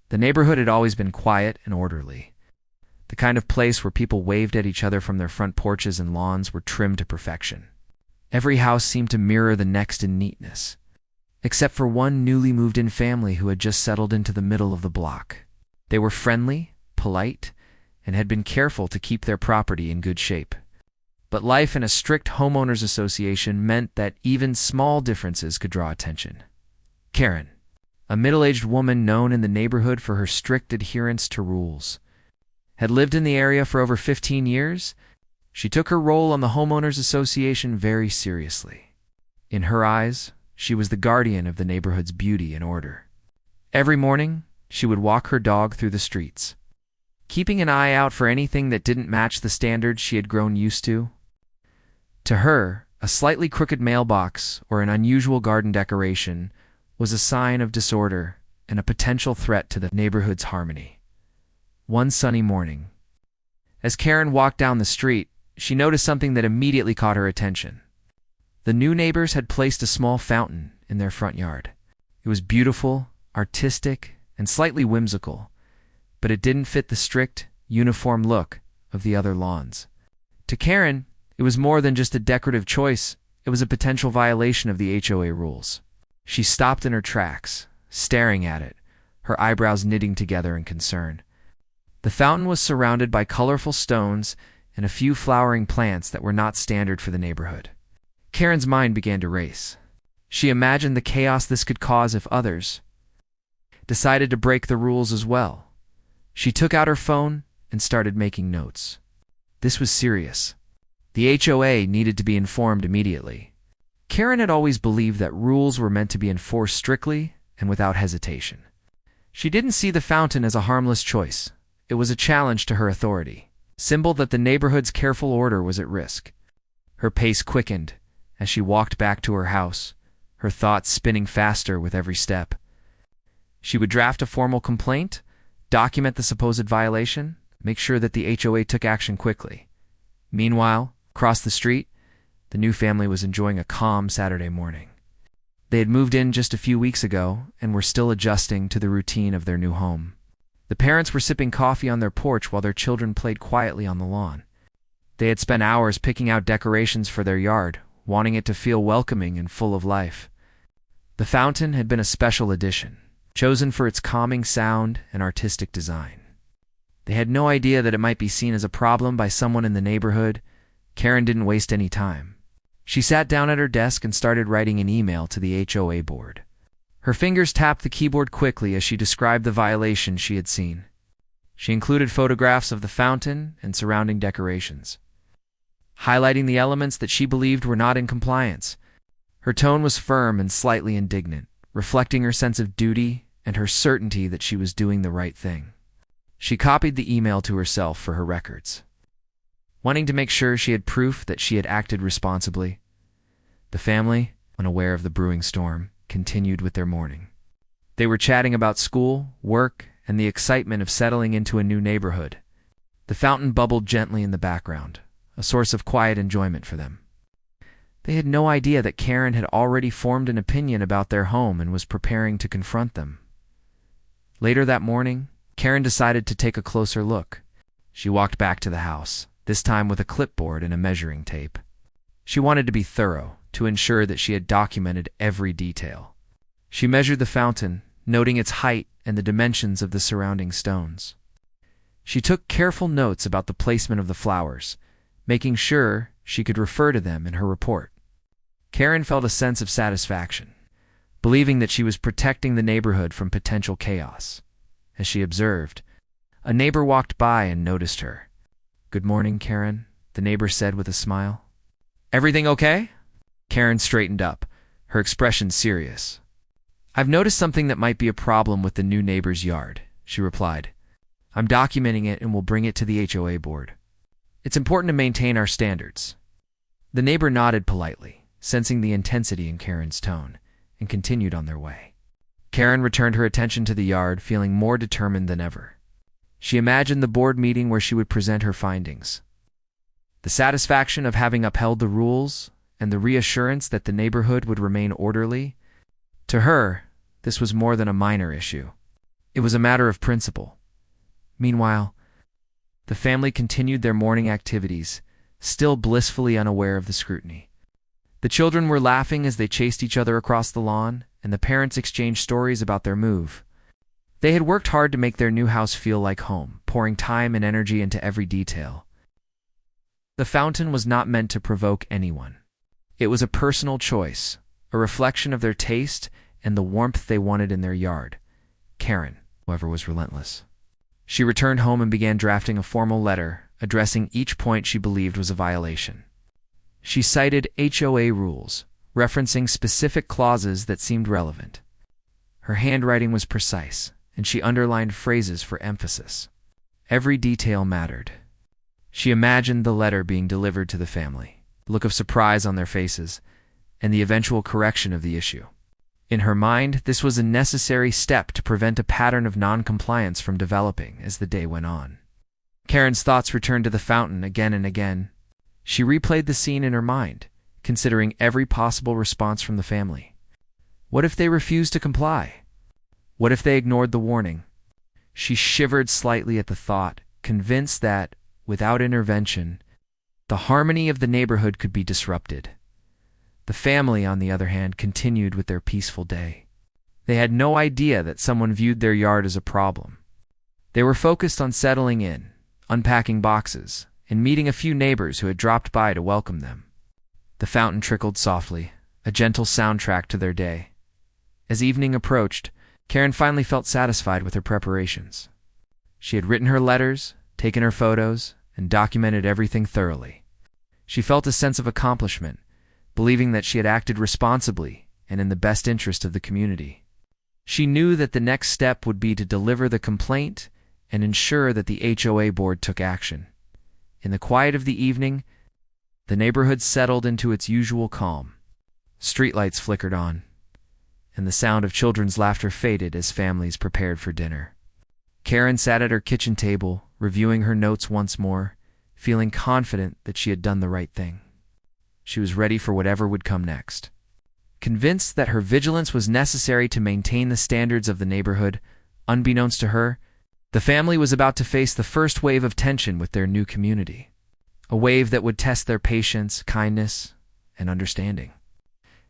The neighborhood had always been quiet and orderly. The kind of place where people waved at each other from their front porches and lawns were trimmed to perfection. Every house seemed to mirror the next in neatness, except for one newly moved-in family who had just settled into the middle of the block. They were friendly, polite, and had been careful to keep their property in good shape. But life in a strict homeowners association meant that even small differences could draw attention. Karen, a middle-aged woman known in the neighborhood for her strict adherence to rules, had lived in the area for over 15 years. She took her role on the homeowners association very seriously. In her eyes, she was the guardian of the neighborhood's beauty and order. Every morning, she would walk her dog through the streets, keeping an eye out for anything that didn't match the standards she had grown used to. To her, a slightly crooked mailbox or an unusual garden decoration was a sign of disorder and a potential threat to the neighborhood's harmony. One sunny morning, as Karen walked down the street, she noticed something that immediately caught her attention. The new neighbors had placed a small fountain in their front yard. It was beautiful, artistic, and slightly whimsical, but it didn't fit the strict, uniform look of the other lawns. To Karen, it was more than just a decorative choice. It was a potential violation of the HOA rules. She stopped in her tracks, staring at it, her eyebrows knitting together in concern. The fountain was surrounded by colorful stones and a few flowering plants that were not standard for the neighborhood. Karen's mind began to race. She imagined the chaos this could cause if others decided to break the rules as well. She took out her phone and started making notes. This was serious. The HOA needed to be informed immediately. Karen had always believed that rules were meant to be enforced strictly and without hesitation. She didn't see the fountain as a harmless choice. It was a challenge to her authority, symbol that the neighborhood's careful order was at risk. Her pace quickened as she walked back to her house, her thoughts spinning faster with every step. She would draft a formal complaint, document the supposed violation, make sure that the HOA took action quickly. Meanwhile, across the street, the new family was enjoying a calm Saturday morning. They had moved in just a few weeks ago and were still adjusting to the routine of their new home. The parents were sipping coffee on their porch while their children played quietly on the lawn. They had spent hours picking out decorations for their yard, wanting it to feel welcoming and full of life. The fountain had been a special addition, chosen for its calming sound and artistic design. They had no idea that it might be seen as a problem by someone in the neighborhood. Karen didn't waste any time. She sat down at her desk and started writing an email to the HOA board. Her fingers tapped the keyboard quickly as she described the violation she had seen. She included photographs of the fountain and surrounding decorations, highlighting the elements that she believed were not in compliance. Her tone was firm and slightly indignant, reflecting her sense of duty and her certainty that she was doing the right thing. She copied the email to herself for her records, wanting to make sure she had proof that she had acted responsibly. The family, unaware of the brewing storm, continued with their morning. They were chatting about school, work, and the excitement of settling into a new neighborhood. The fountain bubbled gently in the background, a source of quiet enjoyment for them. They had no idea that Karen had already formed an opinion about their home and was preparing to confront them. Later that morning, Karen decided to take a closer look. She walked back to the house, this time with a clipboard and a measuring tape. She wanted to be thorough, to ensure that she had documented every detail. She measured the fountain, noting its height and the dimensions of the surrounding stones. She took careful notes about the placement of the flowers, making sure she could refer to them in her report. Karen felt a sense of satisfaction, believing that she was protecting the neighborhood from potential chaos. As she observed, a neighbor walked by and noticed her. "Good morning, Karen," the neighbor said with a smile. "Everything okay?" Karen straightened up, her expression serious. "I've noticed something that might be a problem with the new neighbor's yard," she replied. "I'm documenting it and will bring it to the HOA board. It's important to maintain our standards." The neighbor nodded politely, sensing the intensity in Karen's tone, and continued on their way. Karen returned her attention to the yard, feeling more determined than ever. She imagined the board meeting where she would present her findings. The satisfaction of having upheld the rules and the reassurance that the neighborhood would remain orderly. To her, this was more than a minor issue. It was a matter of principle. Meanwhile, the family continued their morning activities, still blissfully unaware of the scrutiny. The children were laughing as they chased each other across the lawn, and the parents exchanged stories about their move. They had worked hard to make their new house feel like home, pouring time and energy into every detail. The fountain was not meant to provoke anyone. It was a personal choice, a reflection of their taste and the warmth they wanted in their yard. Karen, however, was relentless. She returned home and began drafting a formal letter, addressing each point she believed was a violation. She cited HOA rules, referencing specific clauses that seemed relevant. Her handwriting was precise, and she underlined phrases for emphasis. Every detail mattered. She imagined the letter being delivered to the family, the look of surprise on their faces, and the eventual correction of the issue. In her mind, this was a necessary step to prevent a pattern of non-compliance from developing as the day went on. Karen's thoughts returned to the fountain again and again. She replayed the scene in her mind, considering every possible response from the family. What if they refused to comply? What if they ignored the warning? She shivered slightly at the thought, convinced that, without intervention, the harmony of the neighborhood could be disrupted. The family, on the other hand, continued with their peaceful day. They had no idea that someone viewed their yard as a problem. They were focused on settling in, unpacking boxes, and meeting a few neighbors who had dropped by to welcome them. The fountain trickled softly, a gentle soundtrack to their day. As evening approached, Karen finally felt satisfied with her preparations. She had written her letters, taken her photos, and documented everything thoroughly. She felt a sense of accomplishment, believing that she had acted responsibly and in the best interest of the community. She knew that the next step would be to deliver the complaint and ensure that the HOA board took action. In the quiet of the evening, the neighborhood settled into its usual calm. Streetlights flickered on, and the sound of children's laughter faded as families prepared for dinner. Karen sat at her kitchen table, reviewing her notes once more, feeling confident that she had done the right thing. She was ready for whatever would come next. Convinced that her vigilance was necessary to maintain the standards of the neighborhood, unbeknownst to her, the family was about to face the first wave of tension with their new community, a wave that would test their patience, kindness, and understanding.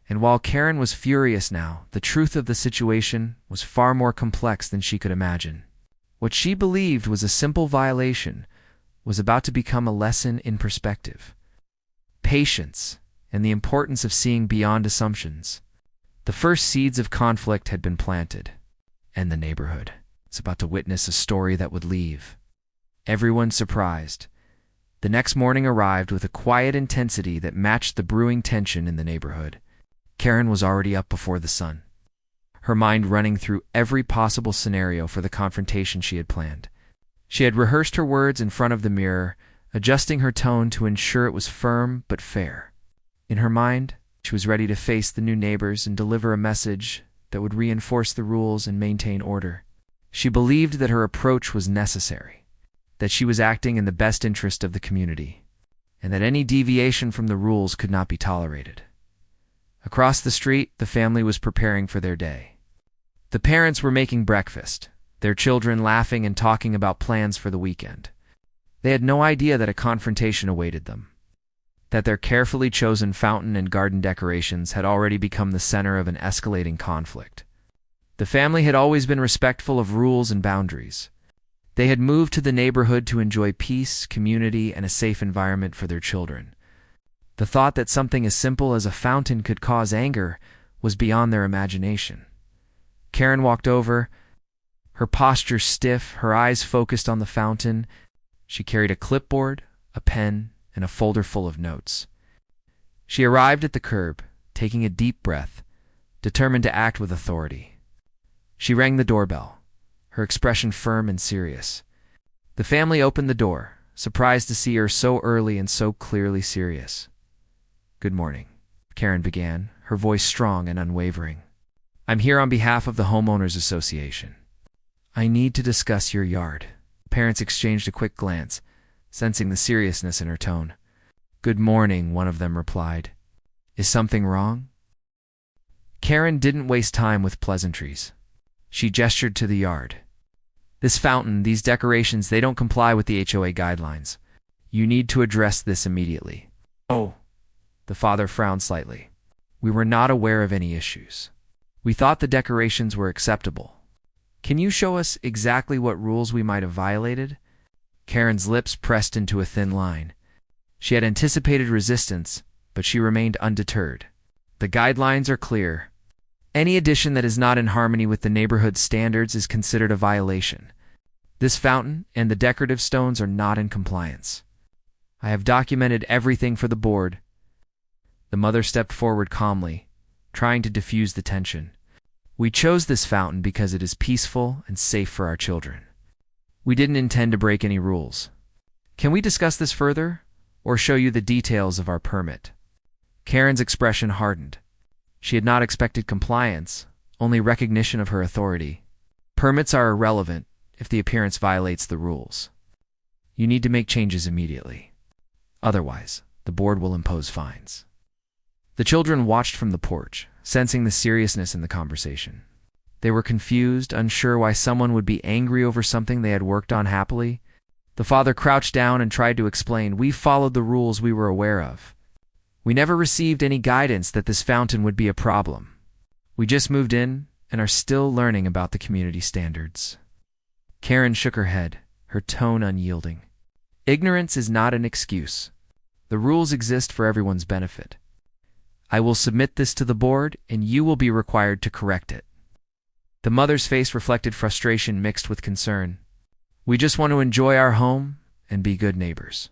And while Karen was furious now, the truth of the situation was far more complex than she could imagine. What she believed was a simple violation was about to become a lesson in perspective, patience, and the importance of seeing beyond assumptions. The first seeds of conflict had been planted, and the neighborhood was about to witness a story that would leave everyone surprised. The next morning arrived with a quiet intensity that matched the brewing tension in the neighborhood. Karen was already up before the sun, her mind running through every possible scenario for the confrontation she had planned. She had rehearsed her words in front of the mirror, adjusting her tone to ensure it was firm but fair. In her mind, she was ready to face the new neighbors and deliver a message that would reinforce the rules and maintain order. She believed that her approach was necessary, that she was acting in the best interest of the community, and that any deviation from the rules could not be tolerated. Across the street, the family was preparing for their day. The parents were making breakfast, their children laughing and talking about plans for the weekend. They had no idea that a confrontation awaited them, that their carefully chosen fountain and garden decorations had already become the center of an escalating conflict. The family had always been respectful of rules and boundaries. They had moved to the neighborhood to enjoy peace, community, and a safe environment for their children. The thought that something as simple as a fountain could cause anger was beyond their imagination. Karen walked over, her posture stiff, her eyes focused on the fountain. She carried a clipboard, a pen, and a folder full of notes. She arrived at the curb, taking a deep breath, determined to act with authority. She rang the doorbell, her expression firm and serious. The family opened the door, surprised to see her so early and so clearly serious. "Good morning," Karen began, her voice strong and unwavering. "I'm here on behalf of the Homeowners Association. I need to discuss your yard." Parents exchanged a quick glance, sensing the seriousness in her tone. "Good morning," one of them replied. "Is something wrong?" Karen didn't waste time with pleasantries. She gestured to the yard, This fountain, these decorations, they don't comply with the HOA guidelines. You need to address this immediately." "Oh." The father frowned slightly. "We were not aware of any issues. We thought the decorations were acceptable. Can you show us exactly what rules we might have violated?" Karen's lips pressed into a thin line. She had anticipated resistance, but she remained undeterred. "The guidelines are clear. Any addition that is not in harmony with the neighborhood's standards is considered a violation. This fountain and the decorative stones are not in compliance. I have documented everything for the board." The mother stepped forward calmly, trying to diffuse the tension. "We chose this fountain because it is peaceful and safe for our children. We didn't intend to break any rules. Can we discuss this further, or show you the details of our permit?" Karen's expression hardened. She had not expected compliance, only recognition of her authority. Permits are irrelevant if the appearance violates the rules. You need to make changes immediately. Otherwise, the board will impose fines. The children watched from the porch, sensing the seriousness in the conversation. They were confused, unsure why someone would be angry over something they had worked on happily. The father crouched down and tried to explain, "We followed the rules we were aware of. We never received any guidance that this fountain would be a problem. We just moved in and are still learning about the community standards." Karen shook her head, her tone unyielding. "Ignorance is not an excuse. The rules exist for everyone's benefit. I will submit this to the board, and you will be required to correct it." The mother's face reflected frustration mixed with concern. "We just want to enjoy our home and be good neighbors.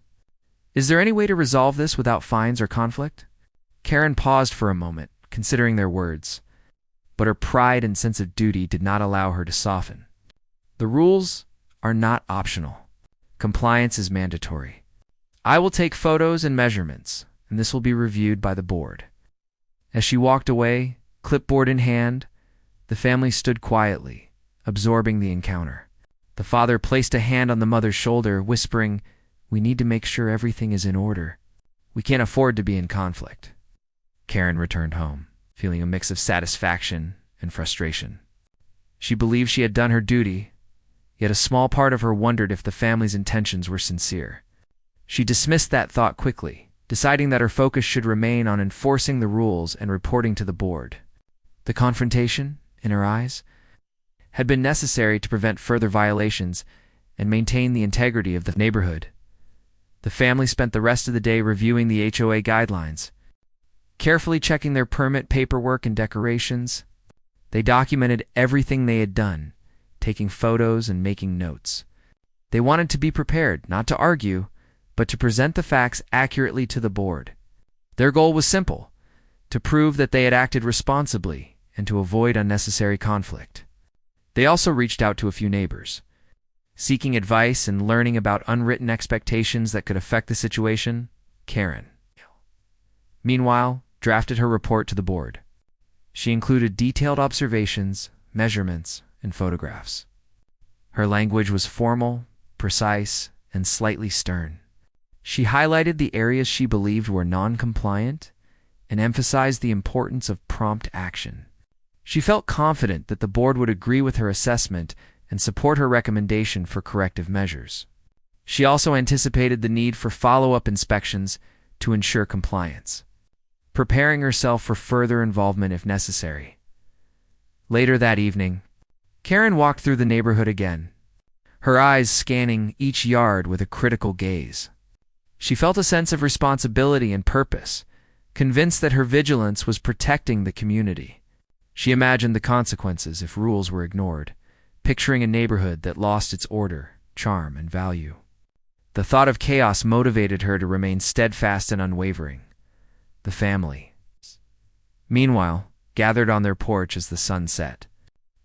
Is there any way to resolve this without fines or conflict?" Karen paused for a moment, considering their words, but her pride and sense of duty did not allow her to soften. "The rules are not optional. Compliance is mandatory. I will take photos and measurements, and this will be reviewed by the board." As she walked away, clipboard in hand, the family stood quietly, absorbing the encounter. The father placed a hand on the mother's shoulder, whispering, "We need to make sure everything is in order. We can't afford to be in conflict." Karen returned home, feeling a mix of satisfaction and frustration. She believed she had done her duty, yet a small part of her wondered if the family's intentions were sincere. She dismissed that thought quickly, deciding that her focus should remain on enforcing the rules and reporting to the board. The confrontation, in her eyes, had been necessary to prevent further violations and maintain the integrity of the neighborhood. The family spent the rest of the day reviewing the HOA guidelines, carefully checking their permit paperwork and decorations. They documented everything they had done, taking photos and making notes. They wanted to be prepared, not to argue, but to present the facts accurately to the board. Their goal was simple: to prove that they had acted responsibly and to avoid unnecessary conflict. They also reached out to a few neighbors, seeking advice and learning about unwritten expectations that could affect the situation. Karen, meanwhile, drafted her report to the board. She included detailed observations, measurements, and photographs. Her language was formal, precise, and slightly stern. She highlighted the areas she believed were non-compliant and emphasized the importance of prompt action. She felt confident that the board would agree with her assessment and support her recommendation for corrective measures. She also anticipated the need for follow-up inspections to ensure compliance, preparing herself for further involvement if necessary. Later that evening, Karen walked through the neighborhood again, her eyes scanning each yard with a critical gaze. She felt a sense of responsibility and purpose, convinced that her vigilance was protecting the community. She imagined the consequences if rules were ignored, picturing a neighborhood that lost its order, charm, and value. The thought of chaos motivated her to remain steadfast and unwavering. The family, meanwhile, gathered on their porch as the sun set.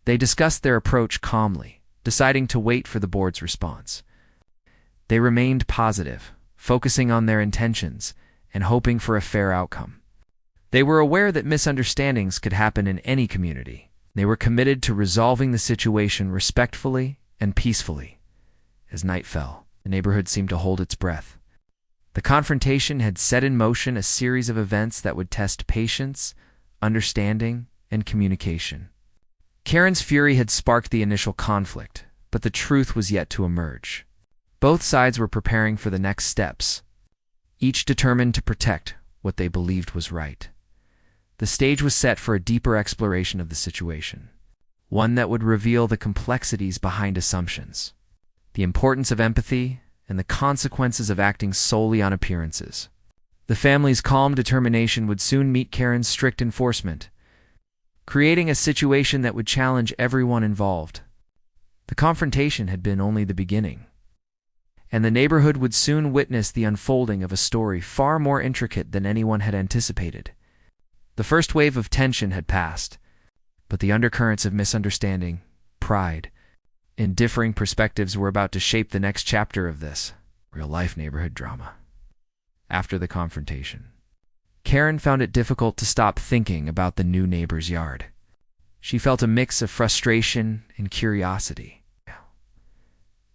They discussed their approach calmly, deciding to wait for the board's response. They remained positive, focusing on their intentions and hoping for a fair outcome. They were aware that misunderstandings could happen in any community. They were committed to resolving the situation respectfully and peacefully. As night fell, the neighborhood seemed to hold its breath. The confrontation had set in motion a series of events that would test patience, understanding, and communication. Karen's fury had sparked the initial conflict, but the truth was yet to emerge. Both sides were preparing for the next steps, each determined to protect what they believed was right. The stage was set for a deeper exploration of the situation, one that would reveal the complexities behind assumptions, the importance of empathy, and the consequences of acting solely on appearances. The family's calm determination would soon meet Karen's strict enforcement, creating a situation that would challenge everyone involved. The confrontation had been only the beginning, and the neighborhood would soon witness the unfolding of a story far more intricate than anyone had anticipated. The first wave of tension had passed, but the undercurrents of misunderstanding, pride, and differing perspectives were about to shape the next chapter of this real-life neighborhood drama. After the confrontation, Karen found it difficult to stop thinking about the new neighbor's yard. She felt a mix of frustration and curiosity,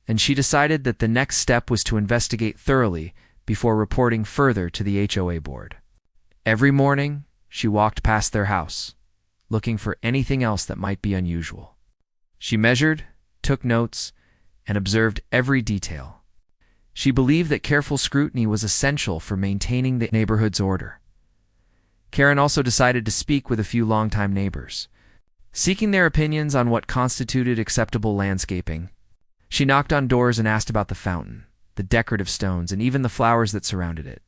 and she decided that the next step was to investigate thoroughly before reporting further to the HOA board. Every morning, she walked past their house, looking for anything else that might be unusual. She measured, took notes, and observed every detail. She believed that careful scrutiny was essential for maintaining the neighborhood's order. Karen also decided to speak with a few longtime neighbors, seeking their opinions on what constituted acceptable landscaping. She knocked on doors and asked about the fountain, the decorative stones, and even the flowers that surrounded it.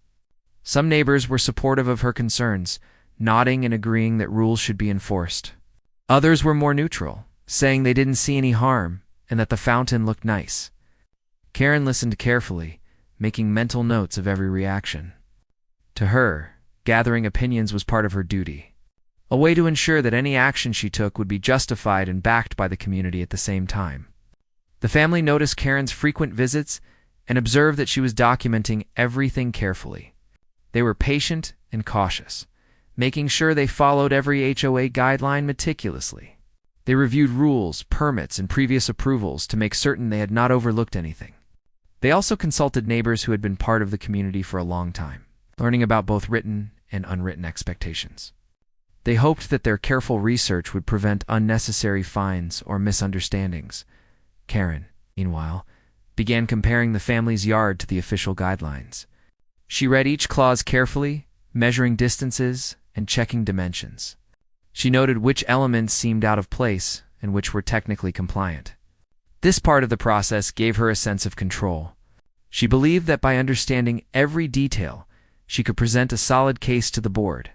Some neighbors were supportive of her concerns, nodding and agreeing that rules should be enforced. Others were more neutral, saying they didn't see any harm and that the fountain looked nice. Karen listened carefully, making mental notes of every reaction. To her, gathering opinions was part of her duty, a way to ensure that any action she took would be justified and backed by the community at the same time. The family noticed Karen's frequent visits and observed that she was documenting everything carefully. They were patient and cautious, making sure they followed every HOA guideline meticulously. They reviewed rules, permits, and previous approvals to make certain they had not overlooked anything. They also consulted neighbors who had been part of the community for a long time, learning about both written and unwritten expectations. They hoped that their careful research would prevent unnecessary fines or misunderstandings. Karen, meanwhile, began comparing the family's yard to the official guidelines. She read each clause carefully, measuring distances and checking dimensions. She noted which elements seemed out of place and which were technically compliant. This part of the process gave her a sense of control. She believed that by understanding every detail, she could present a solid case to the board.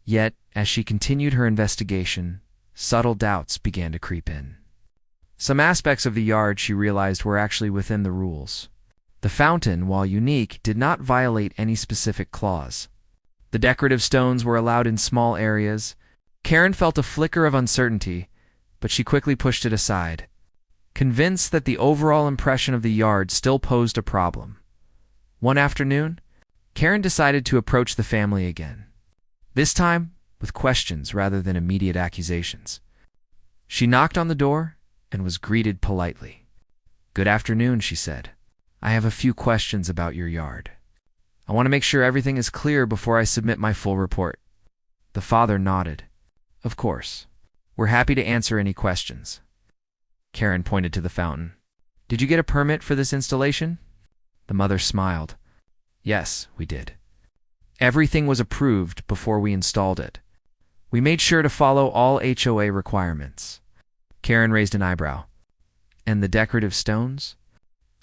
Yet, as she continued her investigation, subtle doubts began to creep in. Some aspects of the yard she realized were actually within the rules. The fountain, while unique, did not violate any specific clause. The decorative stones were allowed in small areas. Karen felt a flicker of uncertainty, but she quickly pushed it aside, convinced that the overall impression of the yard still posed a problem. One afternoon, Karen decided to approach the family again, this time with questions rather than immediate accusations. She knocked on the door and was greeted politely. "Good afternoon," she said. "I have a few questions about your yard. I want to make sure everything is clear before I submit my full report." The father nodded. "Of course. We're happy to answer any questions." Karen pointed to the fountain. "Did you get a permit for this installation?" The mother smiled. "Yes, we did. Everything was approved before we installed it. We made sure to follow all HOA requirements." Karen raised an eyebrow. "And the decorative stones?"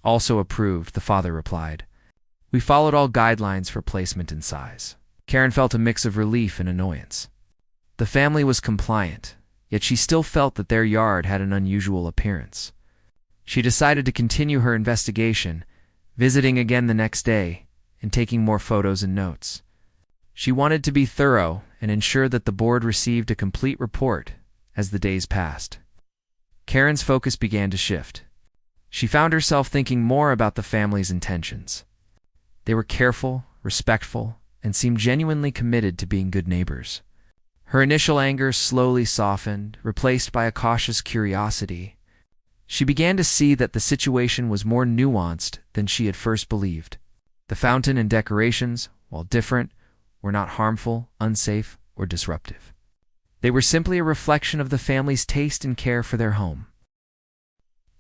"Also approved," the father replied. "We followed all guidelines for placement and size." Karen felt a mix of relief and annoyance. The family was compliant, yet she still felt that their yard had an unusual appearance. She decided to continue her investigation, visiting again the next day and taking more photos and notes. She wanted to be thorough and ensure that the board received a complete report as the days passed. Karen's focus began to shift. She found herself thinking more about the family's intentions. They were careful, respectful, and seemed genuinely committed to being good neighbors. Her initial anger slowly softened, replaced by a cautious curiosity. She began to see that the situation was more nuanced than she had first believed. The fountain and decorations, while different, were not harmful, unsafe, or disruptive. They were simply a reflection of the family's taste and care for their home.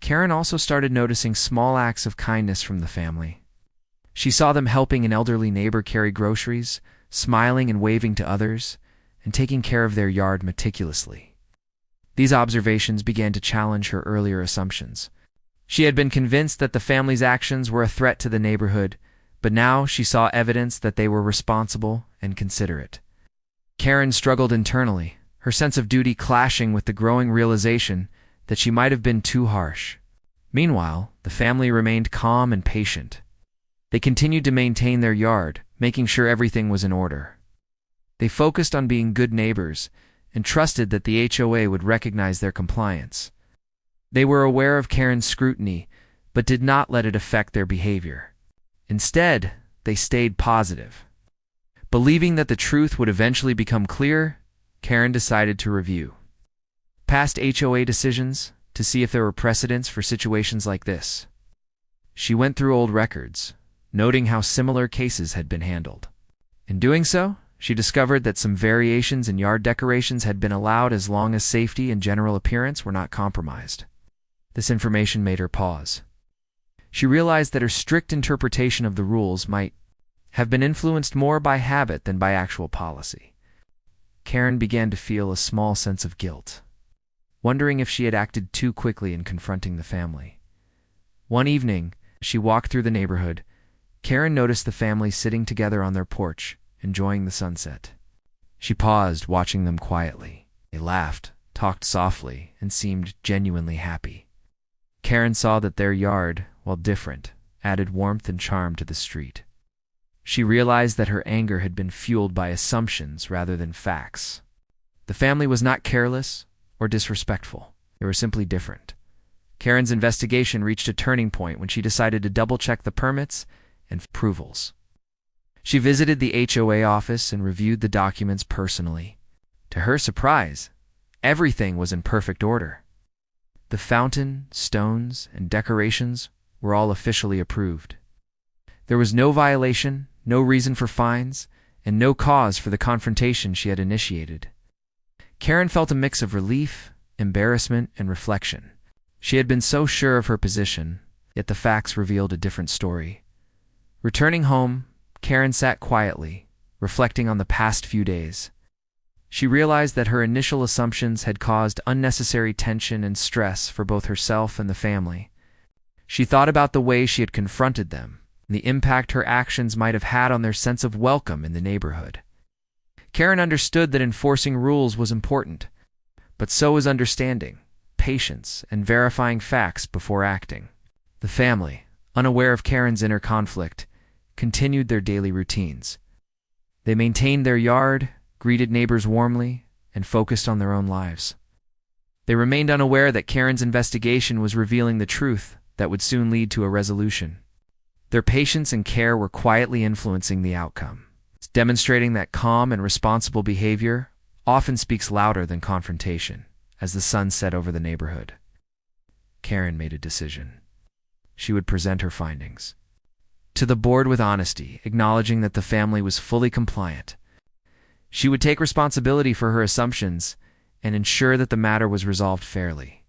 Karen also started noticing small acts of kindness from the family. She saw them helping an elderly neighbor carry groceries, smiling and waving to others, and taking care of their yard meticulously. These observations began to challenge her earlier assumptions. She had been convinced that the family's actions were a threat to the neighborhood, but now she saw evidence that they were responsible and considerate. Karen struggled internally, her sense of duty clashing with the growing realization that she might have been too harsh. Meanwhile, the family remained calm and patient. They continued to maintain their yard, making sure everything was in order. They focused on being good neighbors and trusted that the HOA would recognize their compliance. They were aware of Karen's scrutiny, but did not let it affect their behavior. Instead, they stayed positive. Believing that the truth would eventually become clear, Karen decided to review past HOA decisions to see if there were precedents for situations like this. She went through old records, noting how similar cases had been handled. In doing so, she discovered that some variations in yard decorations had been allowed as long as safety and general appearance were not compromised. This information made her pause. She realized that her strict interpretation of the rules might have been influenced more by habit than by actual policy. Karen began to feel a small sense of guilt, wondering if she had acted too quickly in confronting the family. One evening, as she walked through the neighborhood, Karen noticed the family sitting together on their porch, enjoying the sunset. She paused, watching them quietly. They laughed, talked softly, and seemed genuinely happy. Karen saw that their yard, while different, added warmth and charm to the street. She realized that her anger had been fueled by assumptions rather than facts. The family was not careless or disrespectful. They were simply different. Karen's investigation reached a turning point when she decided to double-check the permits and approvals. She visited the HOA office and reviewed the documents personally. To her surprise, everything was in perfect order. The fountain, stones, and decorations were all officially approved. There was no violation, no reason for fines, and no cause for the confrontation she had initiated. Karen felt a mix of relief, embarrassment, and reflection. She had been so sure of her position, yet the facts revealed a different story. Returning home, Karen sat quietly, reflecting on the past few days. She realized that her initial assumptions had caused unnecessary tension and stress for both herself and the family. She thought about the way she had confronted them, and the impact her actions might have had on their sense of welcome in the neighborhood. Karen understood that enforcing rules was important, but so was understanding, patience, and verifying facts before acting. The family, unaware of Karen's inner conflict, continued their daily routines. They maintained their yard, greeted neighbors warmly, and focused on their own lives. They remained unaware that Karen's investigation was revealing the truth that would soon lead to a resolution. Their patience and care were quietly influencing the outcome, demonstrating that calm and responsible behavior often speaks louder than confrontation. As the sun set over the neighborhood, Karen made a decision. She would present her findings to the board with honesty, acknowledging that the family was fully compliant. She would take responsibility for her assumptions and ensure that the matter was resolved fairly.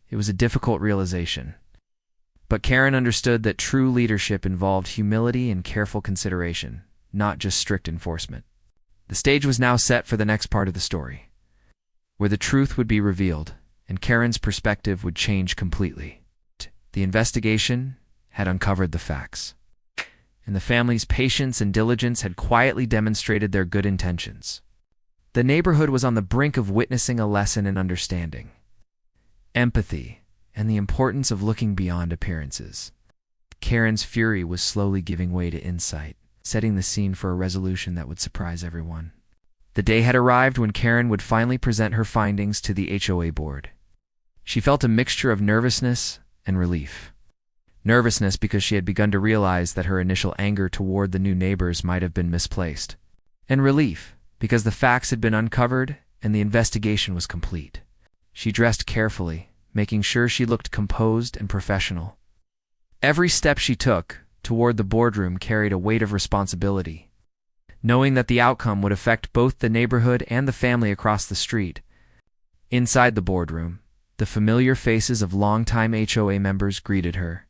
It was a difficult realization, but Karen understood that true leadership involved humility and careful consideration, not just strict enforcement. The stage was now set for the next part of the story, where the truth would be revealed and Karen's perspective would change completely. The investigation had uncovered the facts, and the family's patience and diligence had quietly demonstrated their good intentions. The neighborhood was on the brink of witnessing a lesson in understanding, empathy, and the importance of looking beyond appearances. Karen's fury was slowly giving way to insight, setting the scene for a resolution that would surprise everyone. The day had arrived when Karen would finally present her findings to the HOA board. She felt a mixture of nervousness and relief. Nervousness because she had begun to realize that her initial anger toward the new neighbors might have been misplaced, and relief because the facts had been uncovered and the investigation was complete. She dressed carefully, making sure she looked composed and professional. Every step she took toward the boardroom carried a weight of responsibility. Knowing that the outcome would affect both the neighborhood and the family across the street. Inside the boardroom, The familiar faces of longtime HOA members greeted her.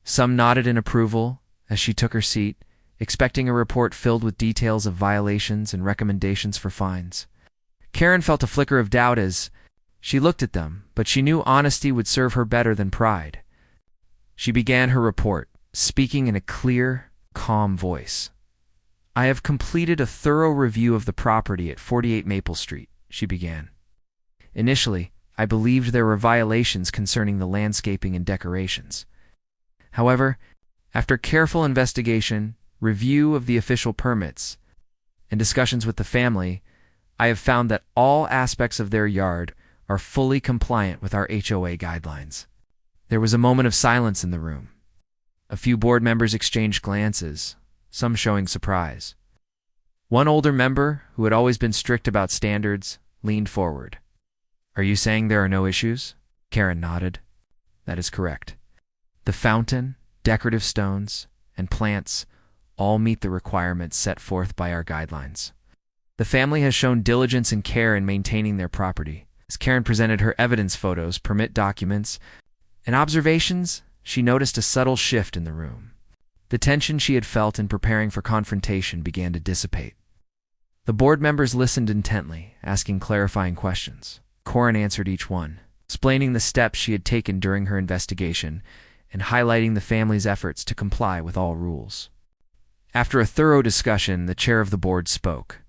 Some nodded in approval as she took her seat, expecting a report filled with details of violations and recommendations for fines. Karen felt a flicker of doubt as she looked at them, but she knew honesty would serve her better than pride. She began her report, speaking in a clear, calm voice. "I have completed a thorough review of the property at 48 Maple Street," she began. "Initially, I believed there were violations concerning the landscaping and decorations. However, after careful investigation, review of the official permits, and discussions with the family, I have found that all aspects of their yard are fully compliant with our HOA guidelines." There was a moment of silence in the room. A few board members exchanged glances, some showing surprise. One older member, who had always been strict about standards, leaned forward. "Are you saying there are no issues?" Karen nodded. "That is correct. The fountain, decorative stones, and plants all meet the requirements set forth by our guidelines. The family has shown diligence and care in maintaining their property." As Karen presented her evidence photos, permit documents, and observations, she noticed a subtle shift in the room. The tension she had felt in preparing for confrontation began to dissipate. The board members listened intently, asking clarifying questions. Karen answered each one, explaining the steps she had taken during her investigation and highlighting the family's efforts to comply with all rules. After a thorough discussion, the chair of the board spoke.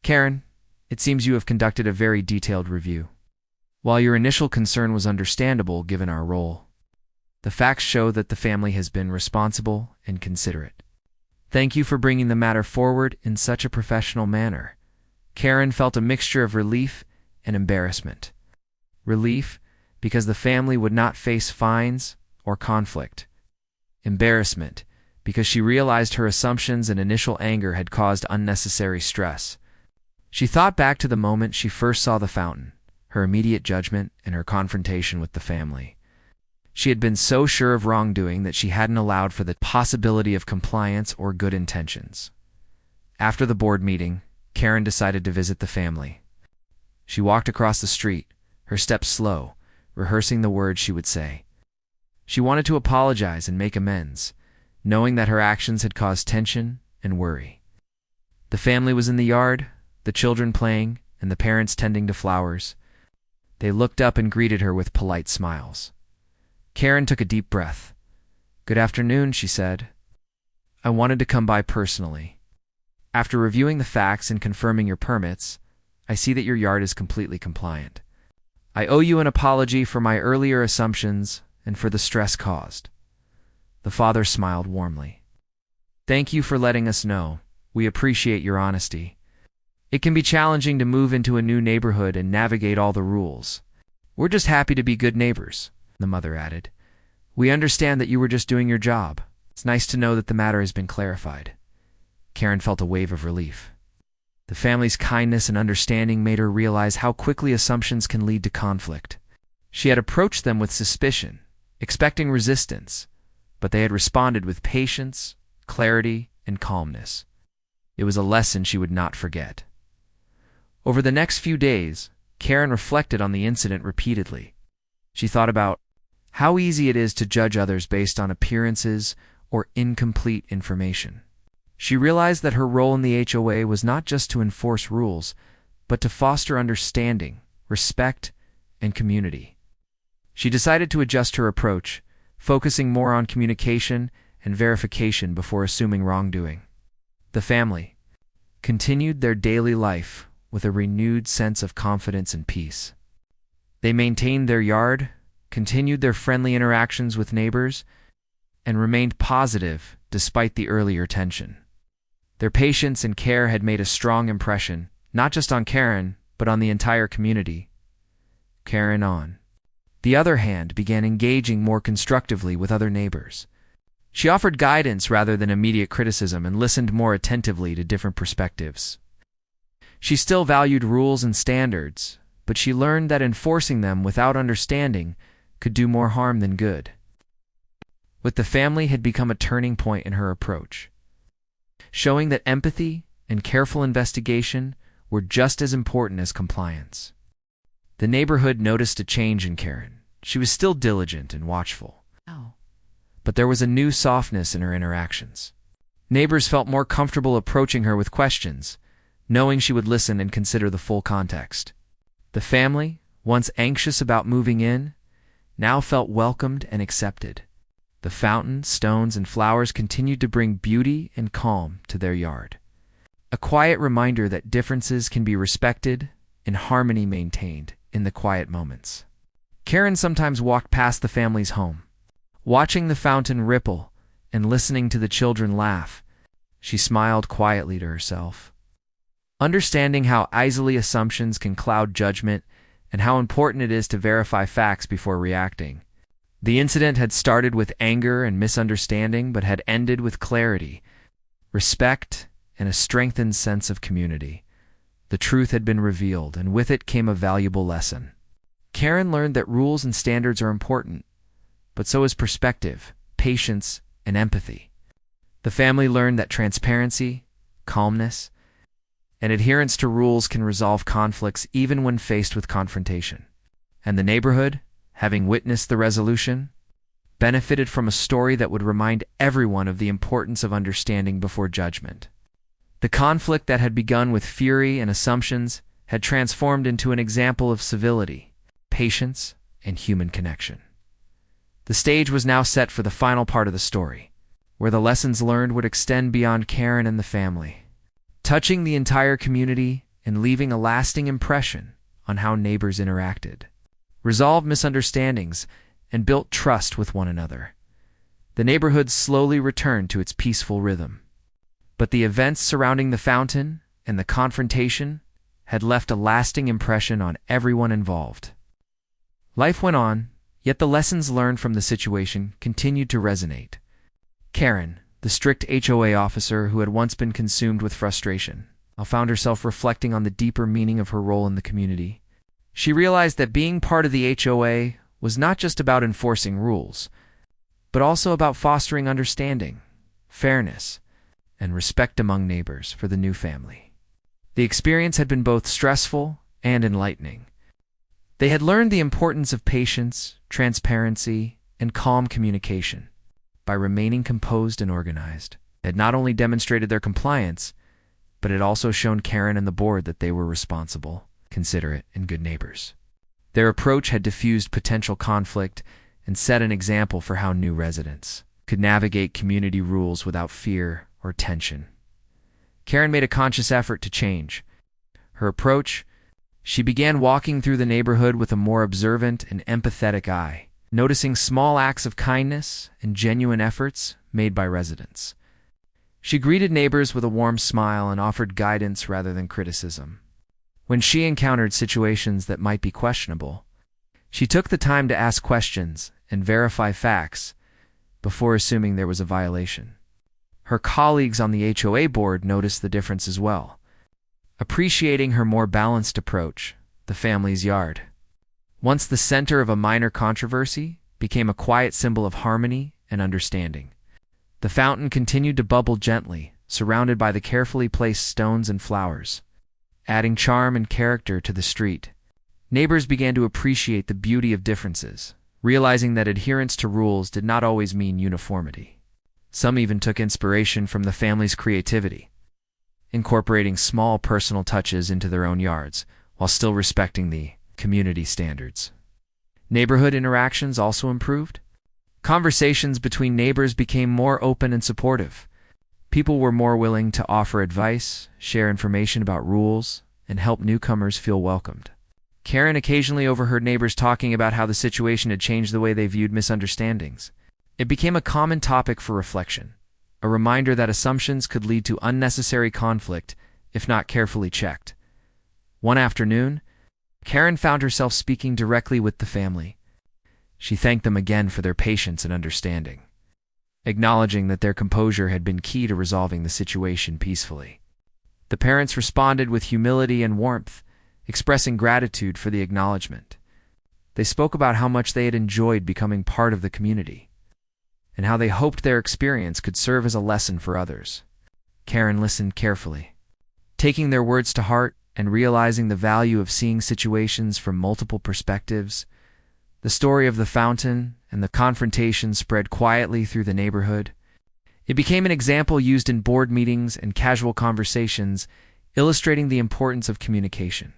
"Karen, it seems you have conducted a very detailed review. While your initial concern was understandable given our role, the facts show that the family has been responsible and considerate. Thank you for bringing the matter forward in such a professional manner." Karen felt a mixture of relief and embarrassment. Relief, because the family would not face fines or conflict. Embarrassment, because she realized her assumptions and initial anger had caused unnecessary stress. She thought back to the moment she first saw the fountain, her immediate judgment, and her confrontation with the family. She had been so sure of wrongdoing that she hadn't allowed for the possibility of compliance or good intentions. After the board meeting, Karen decided to visit the family. She walked across the street, her steps slow, rehearsing the words she would say. She wanted to apologize and make amends, knowing that her actions had caused tension and worry. The family was in the yard, the children playing, and the parents tending to flowers. They looked up and greeted her with polite smiles. Karen took a deep breath. "Good afternoon," she said. "I wanted to come by personally. After reviewing the facts and confirming your permits, I see that your yard is completely compliant. I owe you an apology for my earlier assumptions and for the stress caused." The father smiled warmly. "Thank you for letting us know. We appreciate your honesty. It can be challenging to move into a new neighborhood and navigate all the rules. We're just happy to be good neighbors," the mother added. "We understand that you were just doing your job. It's nice to know that the matter has been clarified." Karen felt a wave of relief. The family's kindness and understanding made her realize how quickly assumptions can lead to conflict. She had approached them with suspicion, expecting resistance, but they had responded with patience, clarity, and calmness. It was a lesson she would not forget. Over the next few days, Karen reflected on the incident repeatedly. She thought about how easy it is to judge others based on appearances or incomplete information. She realized that her role in the HOA was not just to enforce rules, but to foster understanding, respect, and community. She decided to adjust her approach, focusing more on communication and verification before assuming wrongdoing. The family continued their daily life with a renewed sense of confidence and peace. They maintained their yard, continued their friendly interactions with neighbors, and remained positive despite the earlier tension. Their patience and care had made a strong impression, not just on Karen, but on the entire community. Karen, on the other hand, began engaging more constructively with other neighbors. She offered guidance rather than immediate criticism and listened more attentively to different perspectives. She still valued rules and standards, but she learned that enforcing them without understanding could do more harm than good. With the family had become a turning point in her approach, showing that empathy and careful investigation were just as important as compliance. The neighborhood noticed a change in Karen. She was still diligent and watchful, but there was a new softness in her interactions. Neighbors felt more comfortable approaching her with questions, knowing she would listen and consider the full context. The family, once anxious about moving in, now felt welcomed and accepted. The fountain, stones, and flowers continued to bring beauty and calm to their yard. A quiet reminder that differences can be respected and harmony maintained in the quiet moments. Karen sometimes walked past the family's home. Watching the fountain ripple and listening to the children laugh, she smiled quietly to herself. Understanding how easily assumptions can cloud judgment and how important it is to verify facts before reacting. The incident had started with anger and misunderstanding, but had ended with clarity, respect, and a strengthened sense of community. The truth had been revealed, and with it came a valuable lesson. Karen learned that rules and standards are important, but so is perspective, patience, and empathy. The family learned that transparency, calmness, and adherence to rules can resolve conflicts even when faced with confrontation. And the neighborhood, having witnessed the resolution, benefited from a story that would remind everyone of the importance of understanding before judgment. The conflict that had begun with fury and assumptions had transformed into an example of civility, patience, and human connection. The stage was now set for the final part of the story, where the lessons learned would extend beyond Karen and the family, touching the entire community and leaving a lasting impression on how neighbors interacted, resolved misunderstandings, and built trust with one another. The neighborhood slowly returned to its peaceful rhythm. But the events surrounding the fountain and the confrontation had left a lasting impression on everyone involved. Life went on, yet the lessons learned from the situation continued to resonate. Karen, the strict HOA officer who had once been consumed with frustration, now found herself reflecting on the deeper meaning of her role in the community. She realized that being part of the HOA was not just about enforcing rules, but also about fostering understanding, fairness, and respect among neighbors for the new family. The experience had been both stressful and enlightening. They had learned the importance of patience, transparency, and calm communication. By remaining composed and organized, they had not only demonstrated their compliance, but had also shown Karen and the board that they were responsible, considerate, and good neighbors. Their approach had diffused potential conflict and set an example for how new residents could navigate community rules without fear or tension. Karen made a conscious effort to change. Her approach, she began walking through the neighborhood with a more observant and empathetic eye, noticing small acts of kindness and genuine efforts made by residents. She greeted neighbors with a warm smile and offered guidance rather than criticism. When she encountered situations that might be questionable, she took the time to ask questions and verify facts before assuming there was a violation. Her colleagues on the HOA board noticed the difference as well, appreciating her more balanced approach. The family's yard, once the center of a minor controversy, became a quiet symbol of harmony and understanding. The fountain continued to bubble gently, surrounded by the carefully placed stones and flowers, adding charm and character to the street. Neighbors began to appreciate the beauty of differences, realizing that adherence to rules did not always mean uniformity. Some even took inspiration from the family's creativity, incorporating small personal touches into their own yards while still respecting the community standards. Neighborhood interactions also improved. Conversations between neighbors became more open and supportive. People were more willing to offer advice, share information about rules, and help newcomers feel welcomed. Karen occasionally overheard neighbors talking about how the situation had changed the way they viewed misunderstandings. It became a common topic for reflection, a reminder that assumptions could lead to unnecessary conflict if not carefully checked. One afternoon, Karen found herself speaking directly with the family. She thanked them again for their patience and understanding, acknowledging that their composure had been key to resolving the situation peacefully. The parents responded with humility and warmth, expressing gratitude for the acknowledgement. They spoke about how much they had enjoyed becoming part of the community, and how they hoped their experience could serve as a lesson for others. Karen listened carefully, taking their words to heart and realizing the value of seeing situations from multiple perspectives. The story of the fountain and the confrontation spread quietly through the neighborhood. It became an example used in board meetings and casual conversations, illustrating the importance of communication,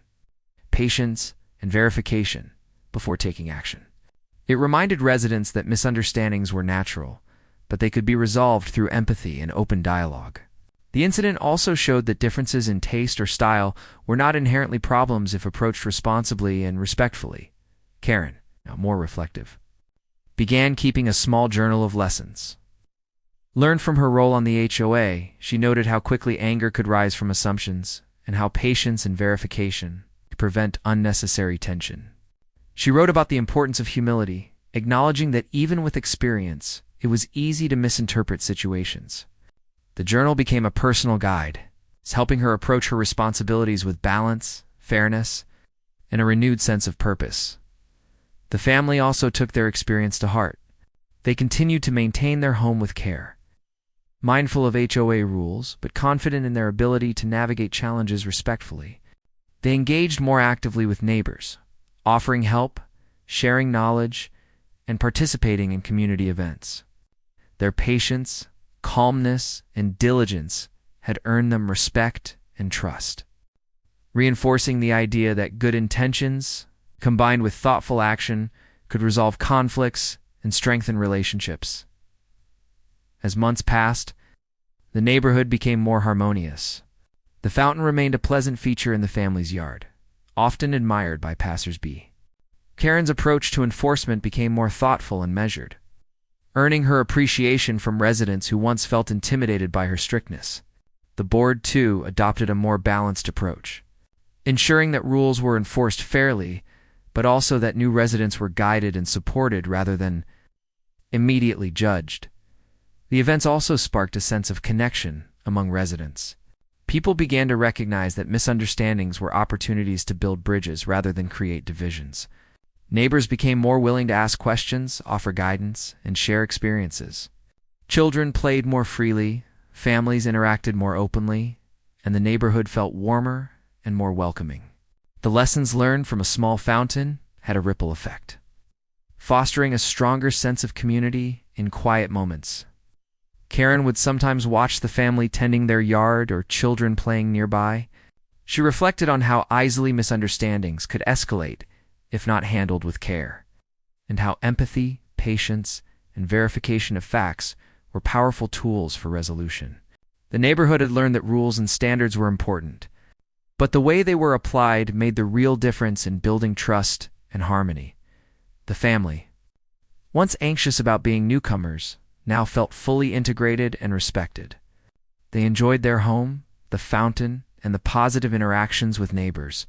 patience, and verification before taking action. It reminded residents that misunderstandings were natural, but they could be resolved through empathy and open dialogue. The incident also showed that differences in taste or style were not inherently problems if approached responsibly and respectfully. Karen, now more reflective, began keeping a small journal of lessons. Learned from her role on the HOA, she noted how quickly anger could rise from assumptions and how patience and verification could prevent unnecessary tension. She wrote about the importance of humility, acknowledging that even with experience, it was easy to misinterpret situations. The journal became a personal guide, helping her approach her responsibilities with balance, fairness, and a renewed sense of purpose. The family also took their experience to heart. They continued to maintain their home with care, mindful of HOA rules, but confident in their ability to navigate challenges respectfully. They engaged more actively with neighbors, offering help, sharing knowledge, and participating in community events. Their patience, calmness, and diligence had earned them respect and trust, reinforcing the idea that good intentions, combined with thoughtful action, could resolve conflicts and strengthen relationships. As months passed, the neighborhood became more harmonious. The fountain remained a pleasant feature in the family's yard, often admired by passers-by. Karen's approach to enforcement became more thoughtful and measured, earning her appreciation from residents who once felt intimidated by her strictness. The board, too, adopted a more balanced approach, ensuring that rules were enforced fairly, but also that new residents were guided and supported rather than immediately judged. The events also sparked a sense of connection among residents. People began to recognize that misunderstandings were opportunities to build bridges rather than create divisions. Neighbors became more willing to ask questions, offer guidance, and share experiences. Children played more freely, families interacted more openly, and the neighborhood felt warmer and more welcoming. The lessons learned from a small fountain had a ripple effect, fostering a stronger sense of community in quiet moments. Karen would sometimes watch the family tending their yard or children playing nearby. She reflected on how easily misunderstandings could escalate if not handled with care, and how empathy, patience, and verification of facts were powerful tools for resolution. The neighborhood had learned that rules and standards were important, but the way they were applied made the real difference in building trust and harmony. The family, once anxious about being newcomers, now felt fully integrated and respected. They enjoyed their home, the fountain, and the positive interactions with neighbors.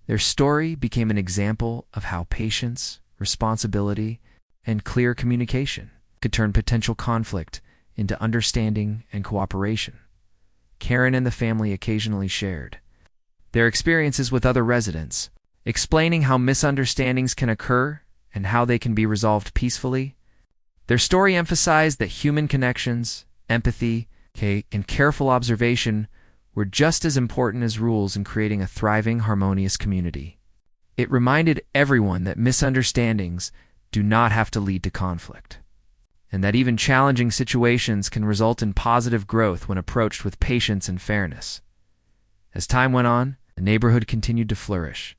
Their story became an example of how patience, responsibility, and clear communication could turn potential conflict into understanding and cooperation. Karen and the family occasionally shared their experiences with other residents, explaining how misunderstandings can occur and how they can be resolved peacefully. Their story emphasized that human connections, empathy, and careful observation were just as important as rules in creating a thriving, harmonious community. It reminded everyone that misunderstandings do not have to lead to conflict, and that even challenging situations can result in positive growth when approached with patience and fairness. As time went on, the neighborhood continued to flourish.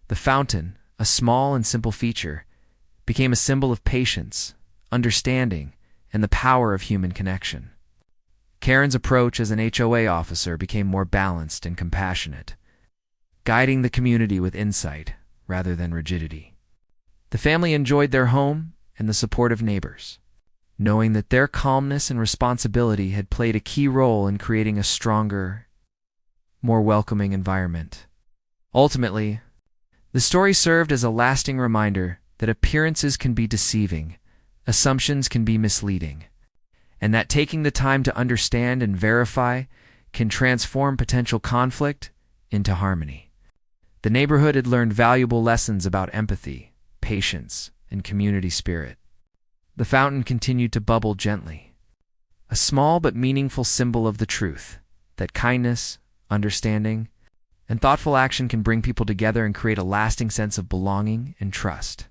The fountain, a small and simple feature, became a symbol of patience, understanding, and the power of human connection. Karen's approach as an HOA officer became more balanced and compassionate, guiding the community with insight rather than rigidity. The family enjoyed their home and the support of neighbors, knowing that their calmness and responsibility had played a key role in creating a stronger, more welcoming environment. Ultimately, the story served as a lasting reminder that appearances can be deceiving, assumptions can be misleading, and that taking the time to understand and verify can transform potential conflict into harmony. The neighborhood had learned valuable lessons about empathy, patience, and community spirit. The fountain continued to bubble gently, a small but meaningful symbol of the truth that kindness, understanding, And thoughtful action can bring people together and create a lasting sense of belonging and trust.